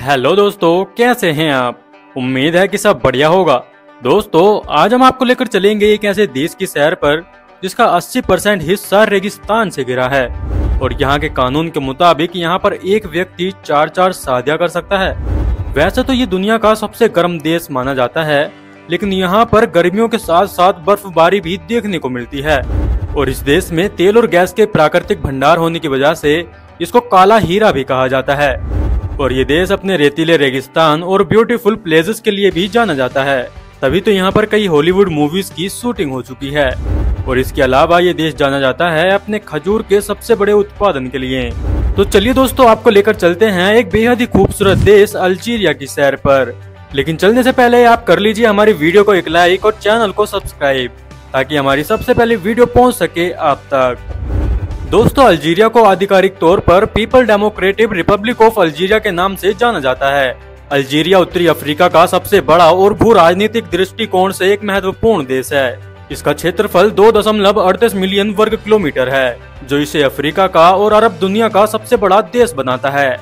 Hello दोस्तों, कैसे हैं आप। उम्मीद है कि सब बढ़िया होगा। दोस्तों, आज हम आपको लेकर चलेंगे एक ऐसे देश की सैर पर जिसका 80% हिस्सा रेगिस्तान से घिरा है और यहाँ के कानून के मुताबिक यहाँ पर एक व्यक्ति 4 शादियां कर सकता है। वैसे तो ये दुनिया का सबसे गर्म देश माना जाता है, लेकिन यहाँ पर गर्मियों के साथ साथ बर्फबारी भी देखने को मिलती है और इस देश में तेल और गैस के प्राकृतिक भंडार होने की वजह से इसको काला हीरा भी कहा जाता है। और ये देश अपने रेतीले रेगिस्तान और ब्यूटीफुल प्लेसेस के लिए भी जाना जाता है, तभी तो यहाँ पर कई हॉलीवुड मूवीज की शूटिंग हो चुकी है। और इसके अलावा ये देश जाना जाता है अपने खजूर के सबसे बड़े उत्पादन के लिए। तो चलिए दोस्तों, आपको लेकर चलते हैं एक बेहद ही खूबसूरत देश अल्जीरिया की सैर पर। लेकिन चलने से पहले आप कर लीजिए हमारी वीडियो को एक लाइक और चैनल को सब्सक्राइब, ताकि हमारी सबसे पहले वीडियो पहुंच सके आप तक। दोस्तों, अल्जीरिया को आधिकारिक तौर पर people democratic Republic of Algeria के नाम से जाना जाता है। अल्जीरिया उत्तरी अफ्रीका का सबसे बड़ा और भू राजनीतिक दृष्टिकोण से एक महत्वपूर्ण देश है। इसका क्षेत्रफल 2.38 मिलियन वर्ग किलोमीटर है, जो इसे अफ्रीका का और अरब दुनिया का सबसे बड़ा देश बनाता है।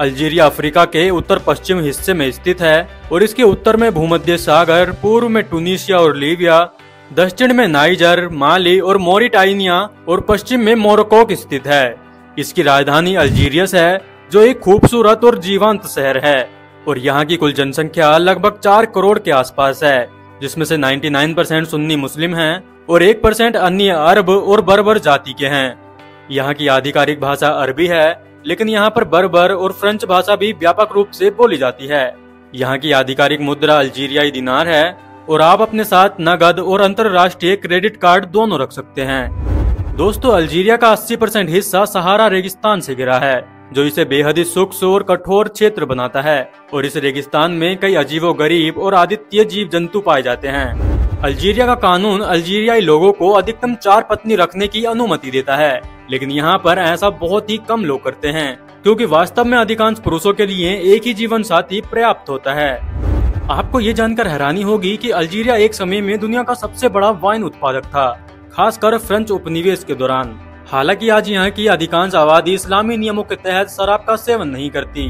अल्जीरिया अफ्रीका के उत्तर पश्चिम हिस्से में स्थित है और इसके उत्तर में भूमध्य सागर, पूर्व में टूनिशिया और लीबिया, दक्षिण में नाइजर, माली और मोरिटानिया और पश्चिम में मोरक्को स्थित है। इसकी राजधानी अल्जीरियस है, जो एक खूबसूरत और जीवंत शहर है और यहाँ की कुल जनसंख्या लगभग 4 करोड़ के आसपास है, जिसमें से 99% सुन्नी मुस्लिम हैं और 1% अन्य अरब और बर्बर जाति के हैं। यहाँ की आधिकारिक भाषा अरबी है, लेकिन यहाँ पर बर्बर और फ्रेंच भाषा भी व्यापक रूप से बोली जाती है। यहाँ की आधिकारिक मुद्रा अल्जीरियाई दिनार है और आप अपने साथ नगद और अंतरराष्ट्रीय क्रेडिट कार्ड दोनों रख सकते हैं। दोस्तों, अल्जीरिया का 80% हिस्सा सहारा रेगिस्तान से घिरा है, जो इसे बेहद ही सूक्ष्म और कठोर क्षेत्र बनाता है और इस रेगिस्तान में कई अजीबोगरीब और आदित्य जीव जंतु पाए जाते हैं। अल्जीरिया का कानून अल्जीरियाई लोगों को अधिकतम 4 पत्नी रखने की अनुमति देता है, लेकिन यहाँ पर ऐसा बहुत ही कम लोग करते हैं, क्योंकि वास्तव में अधिकांश पुरुषों के लिए एक ही जीवन साथी पर्याप्त होता है। आपको ये जानकर हैरानी होगी कि अल्जीरिया एक समय में दुनिया का सबसे बड़ा वाइन उत्पादक था, खासकर फ्रेंच उपनिवेश के दौरान। हालांकि आज यहाँ की अधिकांश आबादी इस्लामी नियमों के तहत शराब का सेवन नहीं करती।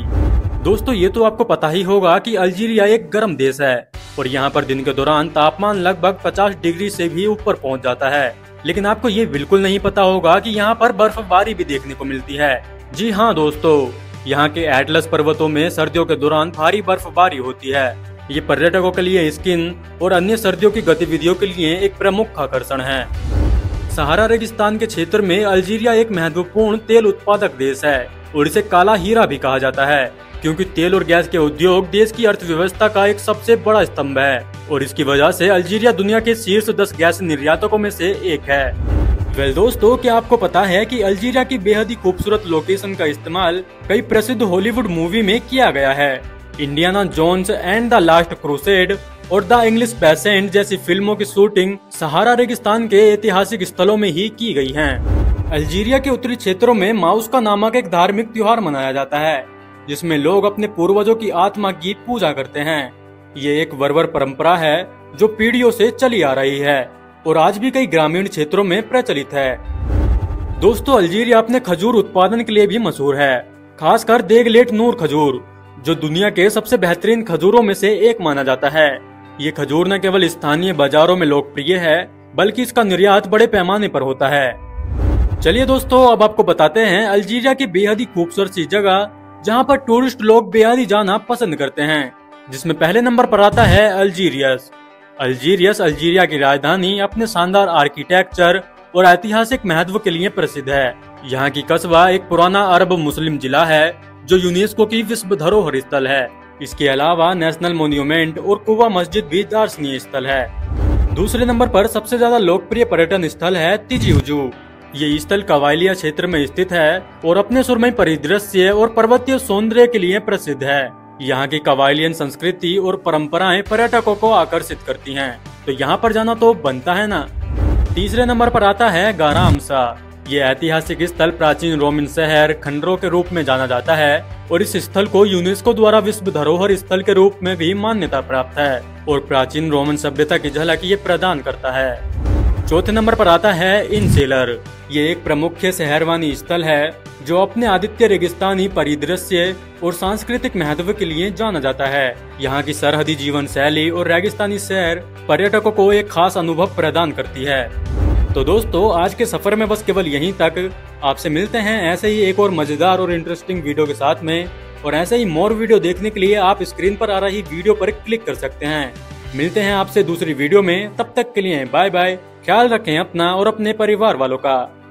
दोस्तों, ये तो आपको पता ही होगा कि अल्जीरिया एक गर्म देश है और यहाँ पर दिन के दौरान तापमान लगभग 50 डिग्री से भी ऊपर पहुँच जाता है। लेकिन आपको ये बिल्कुल नहीं पता होगा कि यहाँ पर बर्फबारी भी देखने को मिलती है। जी हाँ दोस्तों, यहाँ के एटलस पर्वतों में सर्दियों के दौरान भारी बर्फबारी होती है। ये पर्यटकों के लिए स्कीइंग और अन्य सर्दियों की गतिविधियों के लिए एक प्रमुख आकर्षण है। सहारा रेगिस्तान के क्षेत्र में अल्जीरिया एक महत्वपूर्ण तेल उत्पादक देश है और इसे काला हीरा भी कहा जाता है, क्योंकि तेल और गैस के उद्योग देश की अर्थव्यवस्था का एक सबसे बड़ा स्तंभ है और इसकी वजह से अल्जीरिया दुनिया के शीर्ष 10 गैस निर्यातकों में से एक है। वेल दोस्तों, क्या आपको पता है कि अल्जीरिया की बेहद ही खूबसूरत लोकेशन का इस्तेमाल कई प्रसिद्ध हॉलीवुड मूवी में किया गया है। Indiana Jones and the last crusade और द इंग्लिश पैसेंट जैसी फिल्मों की शूटिंग सहारा रेगिस्तान के ऐतिहासिक स्थलों में ही की गई है। अल्जीरिया के उत्तरी क्षेत्रों में माउस्का नामक एक धार्मिक त्योहार मनाया जाता है, जिसमें लोग अपने पूर्वजों की आत्मा की पूजा करते हैं। ये एक बर्बर परंपरा है जो पीढ़ियों से चली आ रही है और आज भी कई ग्रामीण क्षेत्रों में प्रचलित है। दोस्तों, अल्जीरिया अपने खजूर उत्पादन के लिए भी मशहूर है, खासकर देगलेट नूर खजूर, जो दुनिया के सबसे बेहतरीन खजूरों में से एक माना जाता है। ये खजूर न केवल स्थानीय बाजारों में लोकप्रिय है, बल्कि इसका निर्यात बड़े पैमाने पर होता है। चलिए दोस्तों, अब आपको बताते हैं अल्जीरिया की बेहद ही खूबसूरत सी जगह जहां पर टूरिस्ट लोग बेहद ही जाना पसंद करते हैं, जिसमें पहले नंबर पर आता है अल्जीरियस। अल्जीरियस अल्जीरिया की राजधानी अपने शानदार आर्किटेक्चर और ऐतिहासिक महत्व के लिए प्रसिद्ध है। यहाँ की कस्बा एक पुराना अरब मुस्लिम जिला है, जो यूनेस्को की विश्व धरोहर स्थल है। इसके अलावा नेशनल मॉन्यूमेंट और कुबा मस्जिद भी दर्शनीय स्थल है। दूसरे नंबर पर सबसे ज्यादा लोकप्रिय पर्यटन स्थल है तिजी हुजू। ये स्थल कवाइलिया क्षेत्र में स्थित है और अपने सुरमई परिदृश्य और पर्वतीय सौंदर्य के लिए प्रसिद्ध है। यहाँ की कवाइलियन संस्कृति और परंपराएं पर्यटकों को आकर्षित करती हैं, तो यहाँ पर जाना तो बनता है ना। तीसरे नंबर पर आता है गारामसा। ये ऐतिहासिक स्थल प्राचीन रोमन शहर खंडरों के रूप में जाना जाता है और इस स्थल को यूनेस्को द्वारा विश्व धरोहर स्थल के रूप में भी मान्यता प्राप्त है और प्राचीन रोमन सभ्यता की झलक ये प्रदान करता है। चौथे नंबर पर आता है इनसेलर। ये एक प्रमुख शहरवानी स्थल है जो अपने आदित्य रेगिस्तानी परिदृश्य और सांस्कृतिक महत्व के लिए जाना जाता है। यहाँ की सरहदी जीवन शैली और रेगिस्तानी सैर पर्यटकों को एक खास अनुभव प्रदान करती है। तो दोस्तों, आज के सफर में बस केवल यहीं तक। आपसे मिलते हैं ऐसे ही एक और मजेदार और इंटरेस्टिंग वीडियो के साथ में। और ऐसे ही मोर वीडियो देखने के लिए आप स्क्रीन पर आ रही वीडियो पर क्लिक कर सकते हैं। मिलते हैं आपसे दूसरी वीडियो में, तब तक के लिए बाय बाय। ख्याल रखें अपना और अपने परिवार वालों का।